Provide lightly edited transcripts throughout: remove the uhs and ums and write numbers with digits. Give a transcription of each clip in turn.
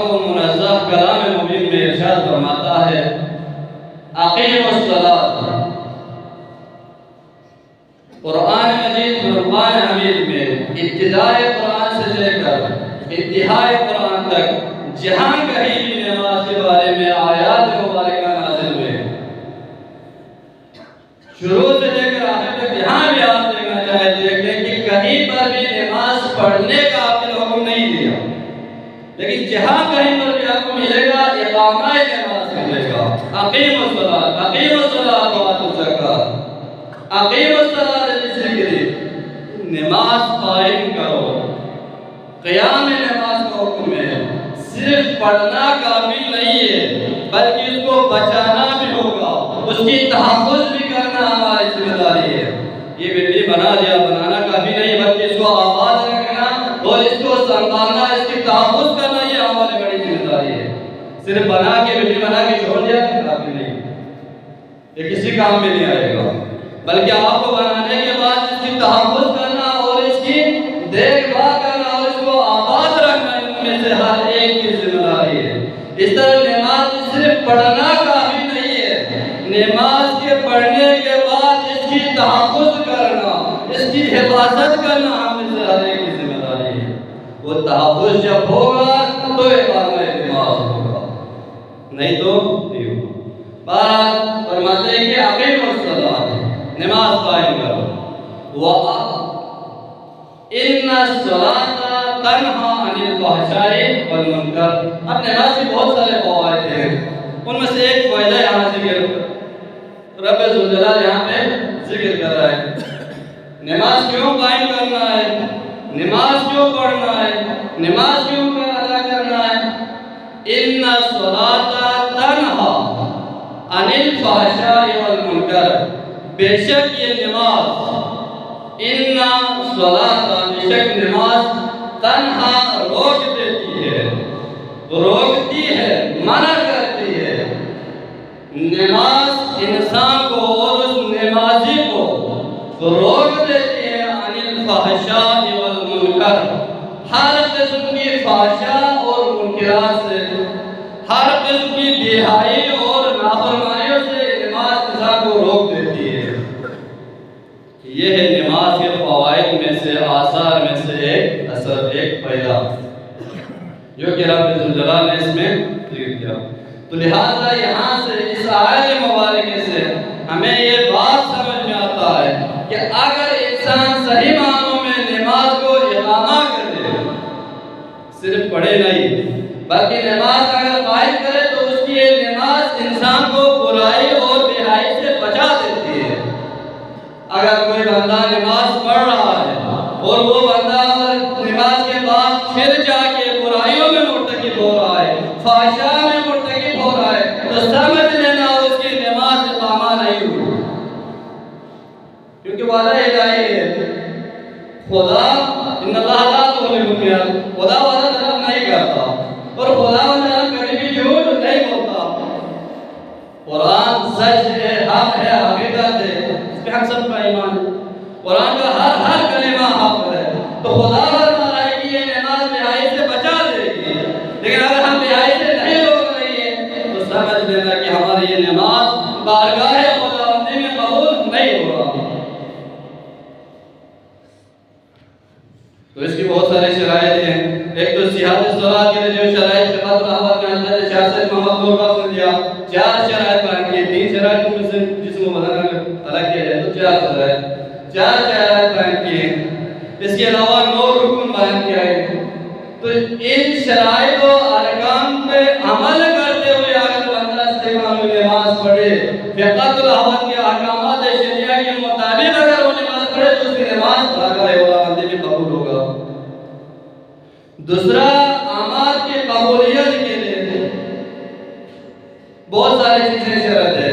منزہ کلام مبین میں ارشاد فرماتا ہے اقیموا الصلاۃ۔ قرآن مجید فرقان حمید میں ابتدائے قرآن سے لے کر انتہائے قرآن تک جہاں کہیں بھی نماز کے بارے میں آیات مبارکہ نازل ہوئے، شروع سے لے کر آخر تک جہاں بھی آپ دیکھنا چاہے دیکھ لیں کہ کہیں پر بھی نماز پڑھنے کا آپ نے حکم نہیں دیا، لیکن جہاں کہیں پر بھی آپ کو ملے گا اقامہ نماز ملے گا۔ اقیموا الصلاۃ، اقیموا الصلاۃ وآتوا الزکاۃ، اقیموا الصلاۃ للذکر، نماز قائم کرو۔ قیام نماز کا حکم ہے، صرف پڑھنا کافی نہیں ہے بلکہ اس کو بچانا بھی ہوگا، اس کی تحفظ بھی کرنا ہماری ذمہ داری ہے۔ یہ بلڈنگ بنا دیا، بنانا کافی نہیں بلکہ اس کو آباد رکھنا اور اس کو سنبھالنا، اس کی تحفظ کرنا یہ ہماری بڑی ذمہ داری ہے۔ صرف بنا کے بلڈنگ بنا کے چھوڑ دیا کافی نہیں، یہ کسی کام میں نہیں آئے گا، بلکہ آپ کو بنانے کے بعد اس کی تحفظ کرنا اور اس کی دیکھ بھال کرنا اور اس کو آباد رکھنا ان میں سے ہر ایک کی ذمہ داری ہے۔ اس طرح نماز صرف پڑھنا کافی نہیں ہے، نماز کے پڑھنے کے بعد اس کی تحفظ کرنا، اس کی حفاظت کرنا ہم میں سے ہر ایک کی ذمہ داری ہے۔ وہ تحفظ جب ہوگا تو اقامہ نماز ہوگا، نہیں تو نہیں ہوگا۔ بہرحال فرماتے ہیں کہ اقیموا الصلاۃ، نماز قائم کرو۔ ان الصلاۃ تنہی عن الفحشاء والمنکر۔ اب نماز کے بہت سارے فوائد ہیں، ان میں سے ایک فائدہ یہاں ذکر رب ذوالجلال یہاں پہ ذکر کر رہا ہے۔ نماز کیوں قائم کرنا ہے، نماز کیوں پڑھنا ہے، نماز کیوں ادا کرنا ہے؟ ان الصلاۃ تنہی عن الفحشاء والمنکر، بے شک یہ نماز، ان الصلاۃ، بے شک نماز، تنہا روک دیتی ہے، روکتی ہے، منع کرتی ہے۔ نماز انسان کو اور اس نمازی کو روک دیتی ہے عن الفحشاء والمنکر، ہر قسم کی فحشاء اور منکرات سے، ہر قسم کی بے حیائی اور نافرمانیوں سے نماز انسان کو روک دیتی ہے۔ یہ ہے نماز کے فوائد میں سے، آثار میں سے ایک اثر، ایک فائدہ جو کہ رب ذوالجلال نے اس میں ذکر کیا۔ تو لہٰذا یہاں سے اس آیت مبارکہ سے ہمیں یہ بات سمجھ میں آتا ہے کہ اگر انسان صحیح معنوں میں نماز کو اقامہ کر دے، صرف پڑھے نہیں بلکہ نماز اگر قائم کرے تو اس کی یہ نماز انسان کو برائی اور بے حیائی سے بچا دیتی ہے۔ اگر کوئی بندہ نماز پڑھ رہا ہے اور وہ بندہ نماز کے بعد پھر جا کے برائیوں میں مرتکب ہو رہا ہے، فحشاء میں مرتکب ہو رہا ہے، تو سمجھ لینا اس کی نماز اقامہ نہیں ہوئی، کیونکہ وعدہ الہی ہے، خدا ان اللہ لا یخلف المیعاد، خدا وعدہ طلب نہیں کرتا اور خدا کبھی بھی جھوٹ نہیں بولتا۔ قرآن سچ ہے، حق ہے، حقیقت ہے، اس پہ ہم سب کا ایمان ہے، قرآن کا ہر کلمہ حق ہے۔ تو خدا فرما رہا ہے کہ یہ نماز بے حیائی سے بچا دے گی، لیکن اگر ہم بے حیائی سے نہیں روک رہی ہیں تو سمجھ لینا کہ ہماری یہ نماز بارگاہ خداوندی میں قبول نہیں ہوگا۔ تو اس کی بہت ساری شرائط ہیں۔ ایک تو صحت الصلاۃ کے لیے جو شرائط فقط رحمت میں حضرت شاہ سید محمد نور کا نے دیا، 4 شرائط بیان کی، 3 شرائط میں سے جس کو بدلنا الگ کیا جائے تو 4 شرائط بیان کی ہیں۔ اس کے علاوہ 9 رکن بیان کیا ہے۔ تو ان شرائط و ارکان پہ عمل کرتے ہوئے اگر بندہ استقامت میں نماز پڑھے، فقط رحمت کے احکامات شریعہ کے مطابق اگر وہ نماز پڑھے تو اس کی نماز بارگاہ خداوندی میں قبول ہوگا۔ دوسرا، اعمال کی قبولیت کے لیے بہت ساری چیزیں شرط ہے،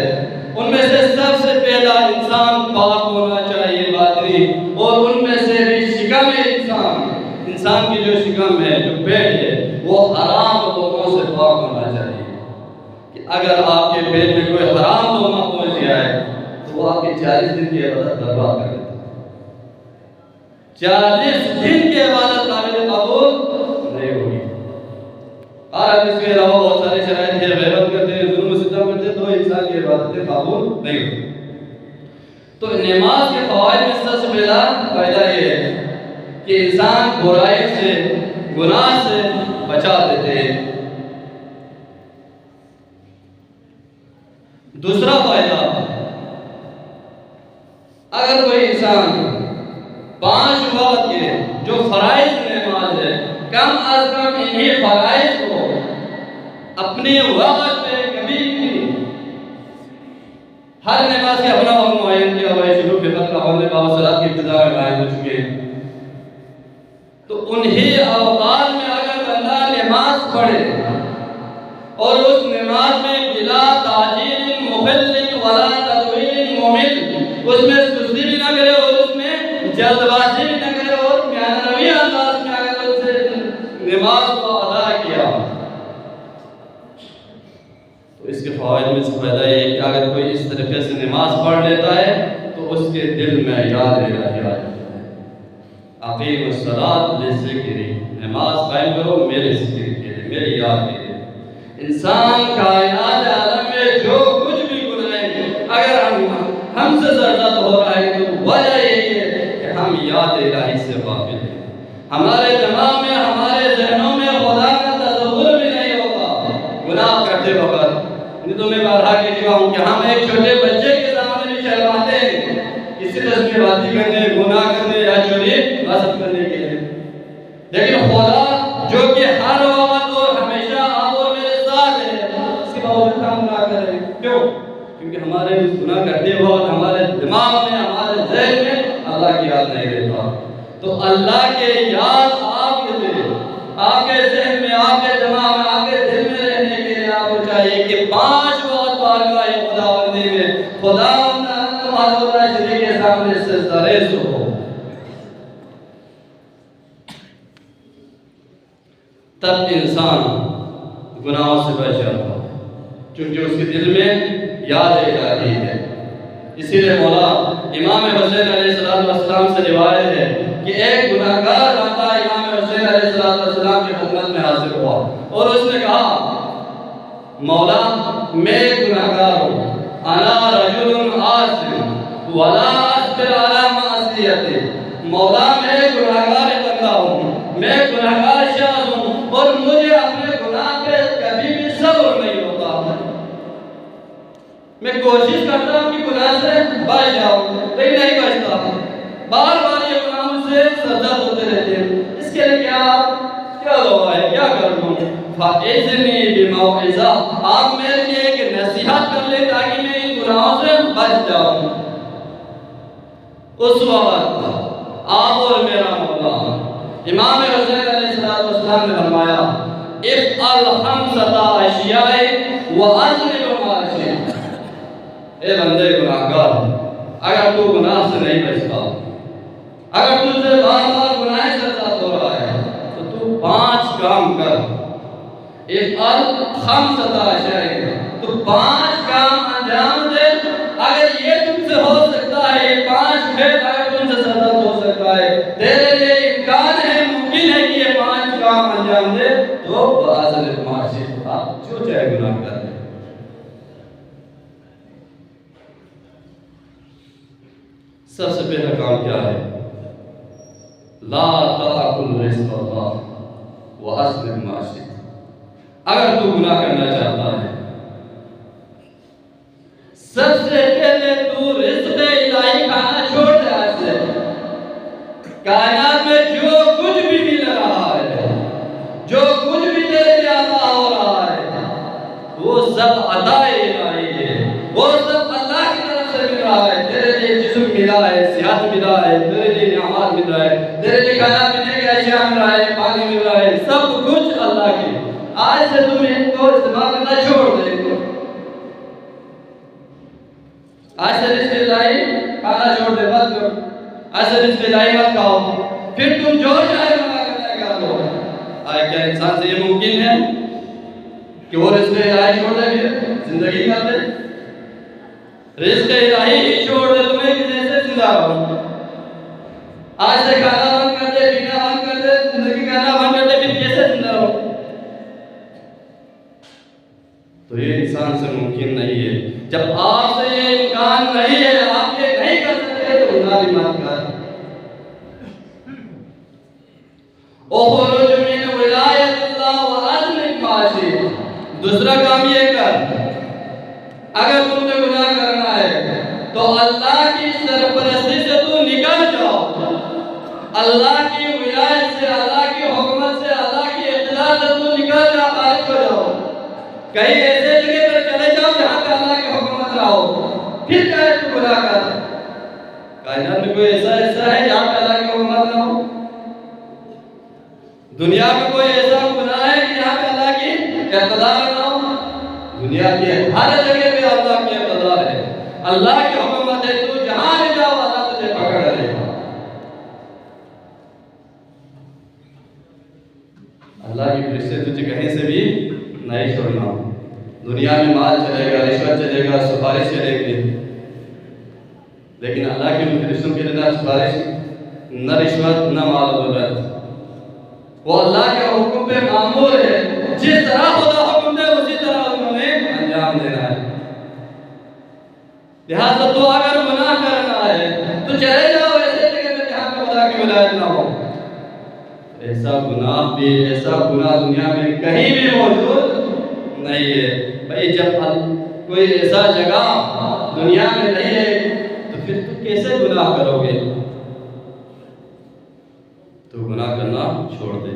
ان میں سے سب سے پہلا انسان پاک ہونا چاہیے باطنی، اور ان میں سے بھی شکم انسان کی جو شکم ہے، جو پیٹ ہے، وہ حرام لوگوں سے پاک ہونا چاہیے۔ کہ اگر آپ کے پیٹ میں کوئی حرام لوگوں پہنچ گیا ہے تو وہ آپ کے 40 دن کی عبادت برباد کر دیتا ہے۔ 40 دن کی عبادت قابل قبول نہیں ہوگی۔ اور اس کے علاوہ بہت سارے شرائط ہیں، غیبت کرتے ہیں، ظلم و ستم کرتے ہیں، تو انسان کی عبادتیں قبول نہیں ہوتی۔ تو نماز کے فوائد میں سب سے پہلا فائدہ یہ ہے کہ انسان برائی سے، گناہ سے بچا دیتے ہیں۔ دوسرا فائدہ، اگر کوئی انسان 5 وقت کے جو فرائض نماز ہے، کم از کم انہی فرائض کو اپنے وقت پہ کبھی بھی، ہر نماز کے اپنا وقت معین کیا ہوا ہے، شروع فطر کا ہونے باب صلاۃ کی ابتدا میں بیان ہو چکے ہیں، تو انہی اوقات میں اگر بندہ نماز پڑھے اور اس نماز میں بلا تعجیل مخل ولا تطویل ممل، اس میں سستی بھی نہ کرے اور اس میں جلد بازی بھی نہ کرے، اور میانوی انداز میں اگر اس سے نماز کو ادا کیا، تو اس کے فوائد میں سے فائدہ یہ ہے کہ اگر کوئی اس طریقے سے نماز پڑھ لیتا ہے تو اس کے دل میں یاد الہی آ جاتا ہے۔ اقیم الصلاۃ لذکری، نماز قائم کرو میرے ذکر کے لیے، میری یاد کے لیے۔ انسان کائنات عالم میں جو کچھ بھی گناہ اگر ہم سے زردت ہو رہا ہے تو وجہ یہی ہے کہ ہم یاد الہی سے غافل ہیں، ہمارے دماغ میں، ہمارے ذہنوں میں خدا کا تصور بھی نہیں ہوتا گناہ کرتے وقت۔ نہیں تو میں بارہا کہہ چکا ہوں کہ ہم ایک چھوٹے بچے کے سامنے بھی شرماتے ہیں کسی قسم بازی کرنے، گناہ کرنے یا چوری غصب کرنے کے لیے، لیکن خدا جو کہ ہر وقت اور ہمیشہ آپ اور میرے ساتھ ہے، اس کے باوجود ہم گناہ کر رہے ہیں۔ کیوں؟ کیونکہ ہمارے گناہ کرتے وقت ہمارے دماغ میں، ہمارے ذہن میں اللہ کی یاد نہیں رہتا۔ تو اللہ کے یاد آپ کے دل، آپ کے ذہن میں، آپ کے دماغ میں، آپ کے دل میں رہنے کے لیے آپ کو چاہیے کہ 5 وقت بارگاہ خداوندی میں خداوند معذورہ شریف کے سامنے سجدہ ریز ہو، تب انسان گناہوں سے بچ جاتا ہے، کیونکہ اس کے دل میں یاد الہی ہے۔ اسی لیے مولا امام حسین علیہ السلام سے روایت ہے کہ ایک گناہگار بندہ امام حسین علیہ السلام کی خدمت میں حاضر ہوا اور اس نے کہا، مولا میں گناہگار ہوں، انا رجل عاصم ولا اصبر علی معصیتی، مولا میں گناہگار بندہ ہوں، میں گناہگار شخص ہوں اور مجھے اپنے گناہ پہ کبھی بھی صبر نہیں ہوتا، میں کوشش کرتا ہوں کہ گناہ سے بچ جاؤں لیکن نہیں بچتا، بار بار یہ گناہ مجھ سے سرزد ہوتے رہتے ہیں۔ اس کے لیے کیا دعا ہے، کیا کروں؟ فَإِذْنِي بِمَوْعِظَةٍ، آپ میرے لیے ایک نصیحت کر لیں تاکہ میں ان گناہوں سے بچ جاؤں۔ اس وقت آپ اور میرا مولا امام حسین علیہ السلام نے فرمایا، افعل 5 اشیاء واجتنب ما شئت، اے بندے گناہگار، اگر تو گناہ سے نہیں بچتا، اگر تجھے بار بار گناہ سے ساتھ ہو رہا ہے تو تو 5 کام کر۔ افعل 5 اشیاء، تو 5 کام انجام دے، اگر یہ تم سے ہو سکتا ہے، یہ 5 کھیت اگر تم سے سرزد ہو سکتا ہے، تیرے لیے امکان ہے، ممکن ہے کہ یہ 5 کام انجام دے، تو بازل معاشی آپ جو چاہے گناہ کر لیں۔ سب سے پہلا کام کیا ہے؟ لا تأکل رزق اللہ واسلم ما شئت، اگر تو گناہ کرنا چاہتا ہے سب سے پہلے تو رزق الہی کھانا چھوڑ دے۔ آج سے کائنات میں جو کچھ بھی مل رہا ہے، جو کچھ بھی تیرے لیے عطا ہو رہا ہے، وہ سب عطا الہی ہے، وہ سب اللہ کی طرف سے مل رہا ہے۔ تیرے لیے جسم ملا ہے، صحت ملا ہے، تیرے لیے نعمات مل رہا ہے، تیرے لیے کھانا پینے کا اشیاء مل رہا ہے، پانی مل رہا ہے، سب کچھ اللہ کی۔ آج سے تم ان کو استعمال کرنا چھوڑ دے، آج سے رزق الہی کھانا چھوڑ دے، مت کرو، آج سے رزق الہی مت کھاؤ، پھر تم جو چاہے گناہ کرنے کا کرو۔ آیا کیا انسان سے یہ ممکن ہے کہ وہ رزق الہی چھوڑ دے پھر زندگی کر دے؟ رزق الہی ہی چھوڑ دے تمہیں کہ جیسے زندہ رہو۔ آج سے کھانا بند کر دے، پینا بند کر دے، زندگی کرنا بند کر دے، پھر کیسے زندہ رہو؟ تو یہ انسان سے ممکن نہیں ہے. جب آپ سے یہ امکان نہیں ہے، آپ یہ نہیں کر سکتے، تو گناہ بھی مت کر. اخرج من ولایت اللہ وعزم معاشی. دوسرا کام یہ کر، اگر تم نے گناہ کرنا ہے تو اللہ کی سرپرستی سے تو نکل جاؤ، اللہ کی ولایت سے، اللہ کی حکمت سے، اللہ کی اطلاع سے تو نکل جاؤ، خارج ہو جاؤ. کہیں ایسے جگہ پر چلے جاؤ جہاں پہ اللہ کی حکمت نہ ہو، پھر کہے تو گناہ کر. کائنات میں کوئی ایسا حصہ ہے جہاں پہ اللہ کی حکمت نہ ہو؟ دنیا میں کوئی ایسا گناہ ہے کہ جہاں پہ اللہ کی اقتدار نہ ہو؟ دنیا کی ہر جگہ پہ اللہ کی اقتدار ہے، اللہ کی حکمت ہے. تو جہاں بھی جاؤ اللہ تجھے پکڑ لے گا. اللہ کی فرشتے تجھے کہیں سے بھی نہیں چھوڑنا. دنیا میں مال چلے گا، رشوت چلے گا، سفارش چلے گی، لیکن اللہ کے فرشتوں کے لیے نہ سفارش، نہ رشوت، نہ مال و دولت. وہ اللہ کے حکم پہ مامور ہے. جس طرح خدا حکم دے اسی طرح انہوں نے انجام دینا ہے. لہٰذا تو اگر گناہ کرنا ہے تو چلے جاؤ ایسے جگہ پہ جہاں پہ خدا کی ولایت نہ ہو. ایسا گناہ دنیا میں کہیں بھی موجود نہیں ہے. بھائی جب کوئی ایسا جگہ دنیا میں نہیں ہے تو پھر تو کیسے گناہ کرو گے؟ تو گناہ کرنا چھوڑ دے.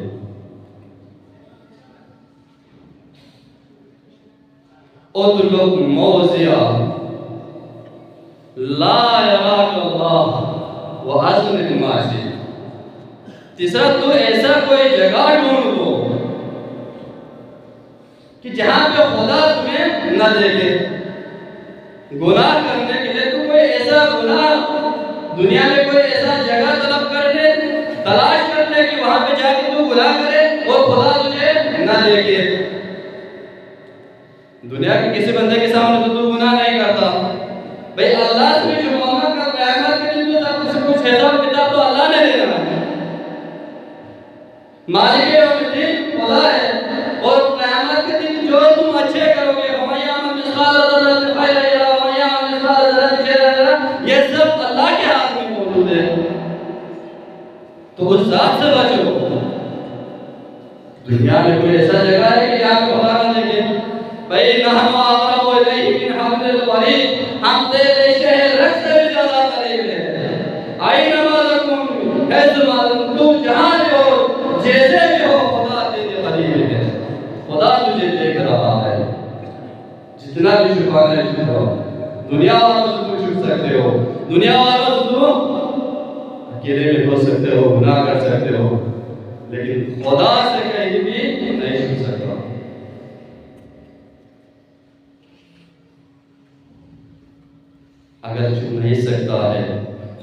اطلب موضع لا یراک اللہ وعزم معاشی. تیسرا، تو ایسا کوئی جگہ ڈھونڈ لو کہ جہاں پہ خدا تمہیں نہ دیکھے. گناہ کرنے کے لیے تو کوئی ایسا گناہ دنیا میں کوئی ایسا جگہ طلب کر لے، تلاش کر لے کہ وہاں پہ جا کے تو گناہ کرے اور خدا تجھے نہ دیکھے. دنیا کے کسی بندے کے سامنے تو گناہ نہیں کرتا. بھئی اللہ سے جو معاملہ کا قیامت کے دن تو سب کچھ حساب کتاب تو اللہ نے دینا ہے. مالک یوم الدین خدا ہے، اور قیامت کے دن جو تم اچھے کرو گے، وَمَن يَعْمَلْ مِثْقَالَ ذَرَّةٍ خَيْرًا يَرَهُ وَمَن يَعْمَلْ مِثْقَالَ ذَرَّةٍ شَرًّا يَرَهُ. یہ سب اللہ کے ہاتھ میں موجود ہے. تو اس ذات سے بچو. دنیا میں کوئی ایسا جگہ ہے کہ آپ کو خدا نہ دیکھے؟ بھئی نحن اقرب الیہ من حبل الورید. ہم تیرے شہر رگ سے بھی زیادہ قریب ہیں. اینما تکون حیثما تکون، تم جہاں بھی ہو، جیسے بھی ہو، خدا تیرے قریب ہے. خدا تجھے دیکھ رہا ہے. جتنا بھی چھپانا ہے چھپاؤ. دنیا والوں سے تم چھپ سکتے ہو، دنیا والوں سے تم اکیلے بھی ہو سکتے ہو، گناہ کر سکتے ہو، لیکن خدا سے کہیں بھی نہیں چھپ سکتا. اگر چھپ نہیں سکتا ہے،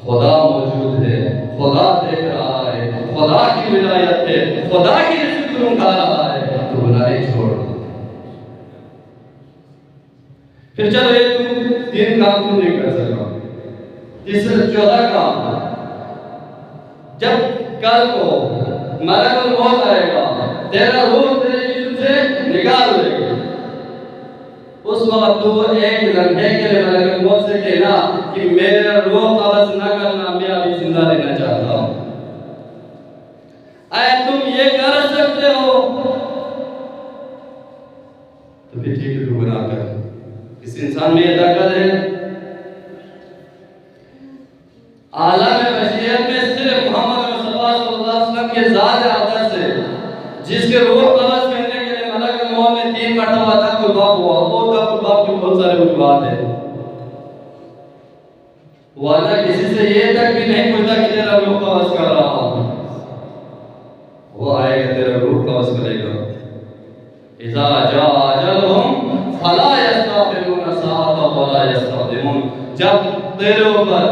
خدا موجود ہے، خدا دیکھ رہا ہے، خدا کی ولایت ہے، خدا کی رزق تم کھا رہا ہے، تو گناہ چھوڑ. پھر چلو یہ تم 3 کام تم نہیں کر سکا. تیسرا 14 کام، جب کل کو ملک الموت آئے گا، تیرا روح تیرے جسم سے نکال دے گا، اس وقت تو ایک لمحے کے لیے ملک الموت سے کہنا کہ میرا روح قبض نہ کرنا، میں ابھی زندہ رہنا چاہتا ہوں. اے تم یہ کر سکتے ہو تو پھر ٹھیک ہے، تو گناہ کر. اس انسان میں یہ طاقت ہے. عالم بشریت میں صرف محمد مصطفیٰ صلی اللہ علیہ وسلم کے ذات اقدس ہے جس کے روح قبض کرنے کے لیے ملک الموت نے 3 مرتبہ تک الباب ہوا. وہ تک الباب کی بہت سارے وجوہات ہیں. وہ اللہ کسی سے یہ تک بھی نہیں پوچھتا کہ تیرا روح قبض کر رہا ہوں. وہ آئے گا، تیرا روح قبض کرے گا. اذا جاء اجلهم فلا يستأخرون ساعة ولا يستقدمون. جب تیرے اوپر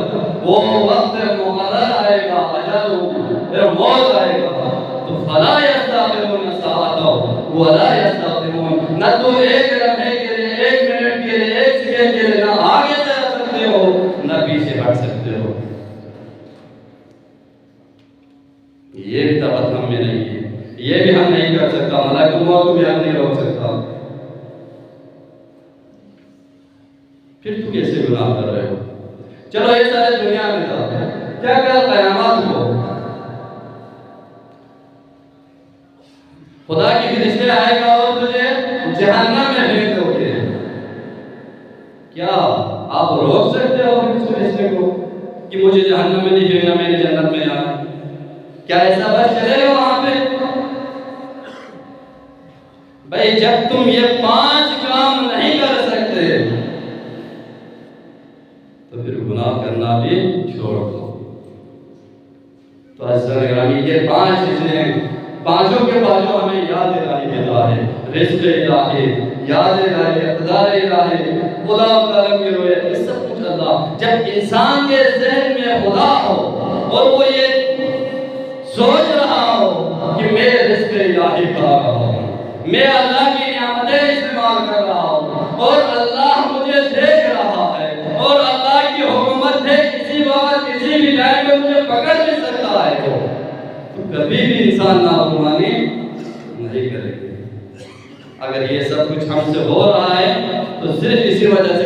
وہ وقت مقرر آئے گا، اجل تیرا موت آئے گا، تو فلا يستأخرون ساعة ولا يستقدمون. نہ تو ایک لمحے کے لیے، 1 منٹ کے لیے، 1 سیکنڈ کے لیے نہ آگے جا سکتے ہو نہ پیچھے ہٹ سکتے ہو. یہ بھی طاقت ہم میں نہیں ہے، یہ بھی ہم نہیں کر سکتا. ملک الموت کو بھی ہم نہیں روک سکتا. پھر تو کیسے گناہ کر رہے ہو؟ چلو یہ سارے دنیا میں تھا، کیا کیا قیامات کو خدا کی فرشتے آئے گا اور تجھے جہنم میں پھینک دو گے، کیا آپ روک سکتے ہو اس فرشتے کو کہ مجھے جہنم میں نہیں پھینکنا، میں نے جنت میں جانا؟ کیا ایسا بس چلے گا وہاں پہ؟ بھائی جب تم یہ 5 کام نہیں کر سکتے تو پھر گناہ کرنا بھی چھوڑ دو۔ تو عزیزان گرامی یہ 5 چیزیں، پانچوں کے پانچوں ہمیں یاد الہی دیتا ہے، رزق الہی، یاد الہی، اقتدار الہی، خدا تعالیٰ کی رویت، یہ سب کچھ اللہ۔ جب انسان کے ذہن میں خدا ہو اور وہ یہ سوچ رہا ہو کہ میں رزق الہی کھا رہا ہوں، میں اللہ کی نعمتیں استعمال کر رہا ہوں اور اللہ مجھے دیکھ رہا ہے اور اللہ کی حکومت ہے، کسی وقت کسی بھی ٹائم میں مجھے پکڑ بھی سکتا ہے، تو کبھی بھی انسان نافرمانی نہیں کرے گا۔ اگر یہ سب کچھ ہم سے ہو رہا ہے تو صرف اسی وجہ سے